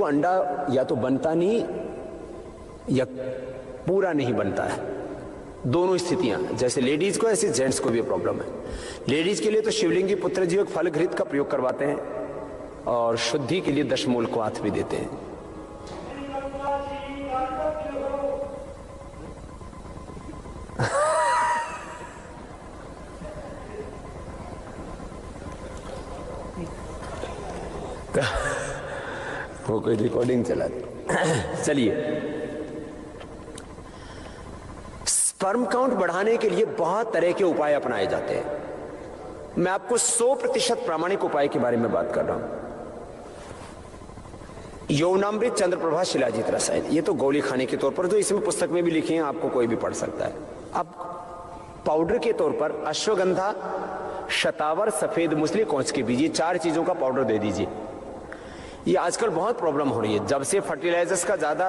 को अंडा या तो बनता नहीं या पूरा नहीं बनता है, दोनों स्थितियां, जैसे लेडीज को ऐसे जेंट्स को भी प्रॉब्लम है। लेडीज के लिए तो शिवलिंगी पुत्र जीवक फल घृत का प्रयोग करवाते हैं और शुद्धि के लिए दशमूल क्वाथ भी देते हैं। वो कोई रिकॉर्डिंग चला चलिए, स्पर्म काउंट बढ़ाने के लिए बहुत तरह के उपाय अपनाए जाते हैं। मैं आपको 100% प्रामाणिक उपाय के बारे में बात कर रहा हूं। यौनामृत चंद्रप्रभा शिलाजीत रसायन, ये तो गोली खाने के तौर पर, जो इसमें पुस्तक में भी लिखी है, आपको कोई भी पढ़ सकता है। अब पाउडर के तौर पर अश्वगंधा, शतावर, सफेद मूसली, कौच के बीज, ये 4 चीजों का पाउडर दे दीजिए। ये आजकल बहुत प्रॉब्लम हो रही है, जब से फर्टिलाइजर्स का ज्यादा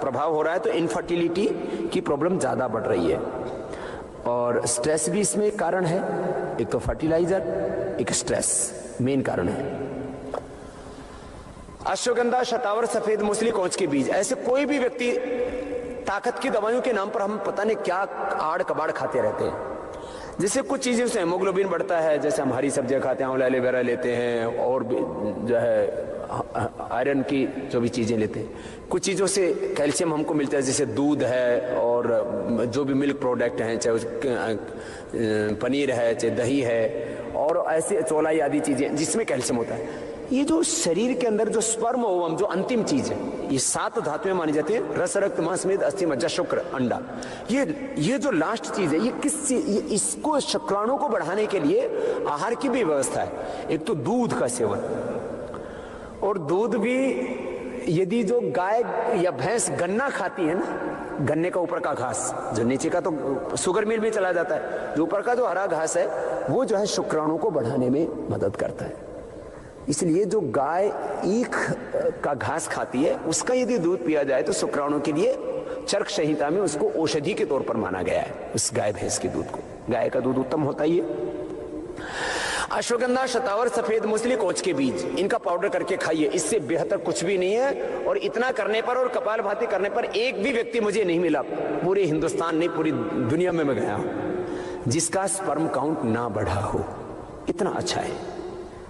प्रभाव हो रहा है तो इनफर्टिलिटी की प्रॉब्लम ज्यादा बढ़ रही है और स्ट्रेस भी इसमें कारण है। एक तो फर्टिलाइजर, एक स्ट्रेस मेन कारण है। अश्वगंधा, शतावर, सफेद मूसली, कौच के बीज, ऐसे कोई भी व्यक्ति, ताकत की दवाइयों के नाम पर हम पता नहीं क्या आड़ कबाड़ खाते रहते हैं, जिससे कुछ चीजों से हेमोग्लोबिन बढ़ता है, जैसे हम हरी सब्जियां खाते हैं, आंवला एलोवेरा लेते हैं और भी जो है आयरन की जो भी चीजें लेते हैं, कुछ चीजों से कैल्शियम हमको मिलता है, जैसे दूध है और जो भी मिल्क प्रोडक्ट हैं, चाहे पनीर है, चाहे दही है, और ऐसे चौलाई आदि चीजें जिसमें कैल्शियम होता है। ये जो शरीर के अंदर जो स्पर्म ओवम, जो अंतिम चीज है, ये 7 धातुएं मानी जाती है, रस, रक्त, मांस, मेद, अस्थि, मज्जा, शुक्र, अंडा। ये जो लास्ट चीज है, ये किस चीज, इसको शुक्राणु को बढ़ाने के लिए आहार की भी व्यवस्था है। एक तो दूध का सेवन, और दूध भी यदि जो गाय या भैंस गन्ना खाती है ना, गन्ने का ऊपर का घास, जो नीचे का तो शुगर मिल में चला जाता है, जो ऊपर का जो हरा घास है वो जो है शुक्राणु को बढ़ाने में मदद करता है। इसलिए जो गाय ईख का घास खाती है, उसका यदि दूध पिया जाए तो शुक्राणु के लिए चरक संहिता में उसको औषधि के तौर पर माना गया है, उस गाय भैंस के दूध को। गाय का दूध उत्तम होता ही है। अश्वगंधा, शतावर, सफेद मूसली, कौच के बीज, इनका पाउडर करके खाइए, इससे बेहतर कुछ भी नहीं है। और इतना करने पर और कपालभाति करने पर एक भी व्यक्ति मुझे नहीं मिला, पूरे हिंदुस्तान नहीं, पूरी दुनिया में मैं गया हूं, जिसका स्पर्म काउंट ना बढ़ा हो। इतना अच्छा है।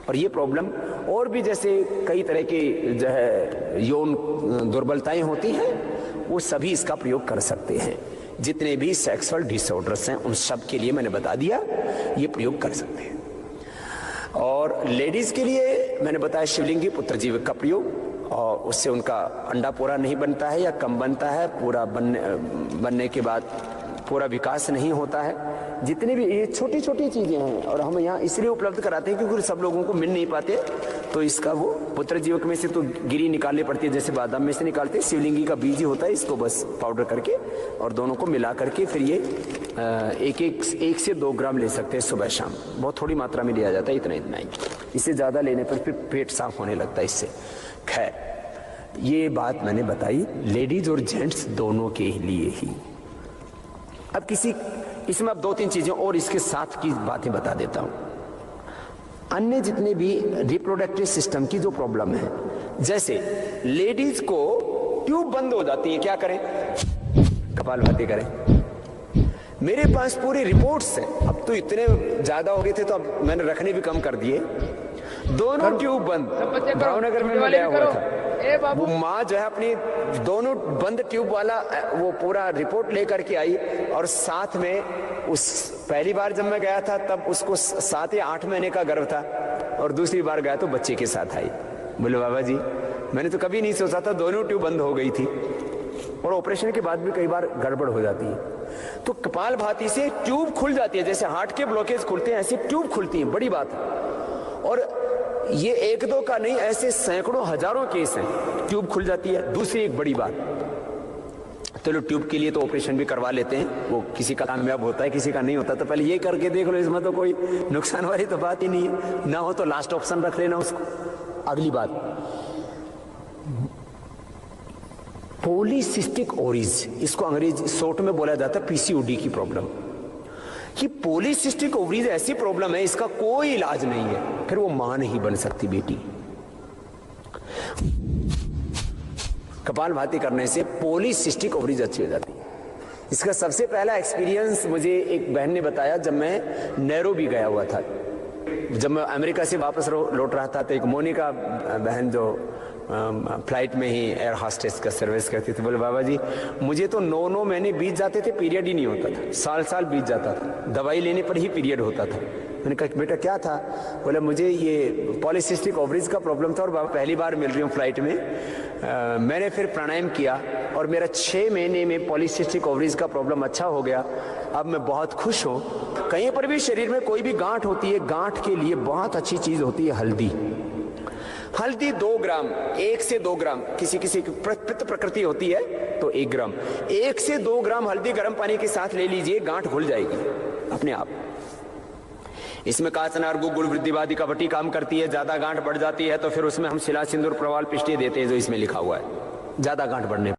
और ये प्रॉब्लम और भी, जैसे कई तरह के जो है यौन दुर्बलताएं होती हैं, वो सभी इसका प्रयोग कर सकते हैं। जितने भी सेक्सुअल डिसऑर्डर्स हैं उन सब के लिए मैंने बता दिया, ये प्रयोग कर सकते हैं। और लेडीज के लिए मैंने बताया शिवलिंगी पुत्र जीवक का प्रयोग, और उससे उनका अंडा पूरा नहीं बनता है या कम बनता है, पूरा बनने के बाद पूरा विकास नहीं होता है। जितनी भी ये छोटी छोटी चीजें हैं, और हम यहाँ इसलिए उपलब्ध कराते हैं क्योंकि सब लोगों को मिल नहीं पाते, तो इसका वो पुत्र जीवक में से तो गिरी निकालनी पड़ती है, जैसे बादाम में से निकालते हैं, शिवलिंगी का बीज ही होता है, इसको बस पाउडर करके और दोनों को मिला करके फिर ये 1 से 2 ग्राम ले सकते हैं सुबह शाम। बहुत थोड़ी मात्रा में लिया जाता है, इतना ही। इससे ज्यादा लेने पर फिर पेट साफ होने लगता है इससे। खैर, ये बात मैंने बताई लेडीज और जेंट्स दोनों के लिए ही। अब इसमें अब 2-3 चीजें और इसके साथ की बातें बता देता हूं। अन्य जितने भी रिप्रोडक्टिव सिस्टम की जो प्रॉब्लम है, जैसे लेडीज को ट्यूब बंद हो जाती है, क्या करें? कपालभाति करें। मेरे पास पूरी रिपोर्ट्स हैं, अब तो इतने ज्यादा हो गए थे तो अब मैंने रखने भी कम कर दिए। दोनों ट्यूब बंद, भावनगर में मैं गया हुआ था, वो माँ जो है अपनी दोनों बंद ट्यूब वाला वो पूरा रिपोर्ट लेकर के आई, और साथ में उस पहली बार जब मैं गया था तब उसको 7 या 8 महीने का गर्भ था, और दूसरी बार गया तो बच्चे के साथ आई। बोले बाबा जी, मैंने तो कभी नहीं सोचा था, दोनों ट्यूब बंद हो गई थी। और ऑपरेशन के बाद भी कई बार गड़बड़ हो जाती है। तो कपालभाति से ट्यूब खुल जाती है, जैसे हार्ट के ब्लॉकेज खुलते हैं ऐसे ट्यूब खुलती है, बड़ी बात है। और ये 1-2 का नहीं, ऐसे सैकड़ों हजारों केस हैं, ट्यूब खुल जाती है। दूसरी एक बड़ी बात, चलो ट्यूब के लिए तो ऑपरेशन भी करवा लेते हैं, वो किसी का कामयाब होता है, किसी का नहीं होता, तो पहले ये करके देख लो, इसमें तो कोई नुकसान वाली तो बात ही नहीं है। ना हो तो लास्ट ऑप्शन रख लेना उसको। अगली बात, पॉलीसिस्टिक ओवरीज, इसको अंग्रेजी शॉर्ट में बोला जाता है पीसीओडी की प्रॉब्लम। कि पॉलीसिस्टिक ओवरीज ऐसी प्रॉब्लम है, इसका कोई इलाज नहीं है, फिर वो मां नहीं बन सकती बेटी। कपालभाति करने से पॉलीसिस्टिक ओवरीज अच्छी हो जाती है। इसका सबसे पहला एक्सपीरियंस मुझे एक बहन ने बताया जब मैं नैरोबी गया हुआ था। जब मैं अमेरिका से वापस लौट रहा था तो एक मोनिका बहन जो फ्लाइट में ही एयर हॉस्टेस का सर्विस करती थी, बोले बाबा जी मुझे तो 9 महीने बीत जाते थे, पीरियड ही नहीं होता था, साल बीत जाता था, दवाई लेने पर ही पीरियड होता था। मैंने कहा बेटा क्या था? बोले मुझे ये पॉलीसिस्टिक ओवरीज का प्रॉब्लम था और बाबा पहली बार मिल रही हूँ फ्लाइट में। मैंने फिर प्राणायाम किया और मेरा 6 महीने में पॉलीसिस्टिक ओवरीज का प्रॉब्लम अच्छा हो गया। अब मैं बहुत खुश हूँ। कहीं पर भी शरीर में कोई भी गांठ होती है, गांठ के लिए बहुत अच्छी चीज होती है हल्दी। हल्दी 2 ग्राम, 1 से 2 ग्राम, किसी किसी की पित्त प्रकृति होती है तो 1 ग्राम, 1 से 2 ग्राम हल्दी गर्म पानी के साथ ले लीजिए, गांठ घुल जाएगी अपने आप। इसमें काचनार गुड़ वृद्धिवादी कपटी काम करती है। ज्यादा गांठ बढ़ जाती है तो फिर उसमें हम शिला सिंदूर प्रवाल पिष्टी देते हैं जो इसमें लिखा हुआ है, ज्यादा गांठ बढ़ने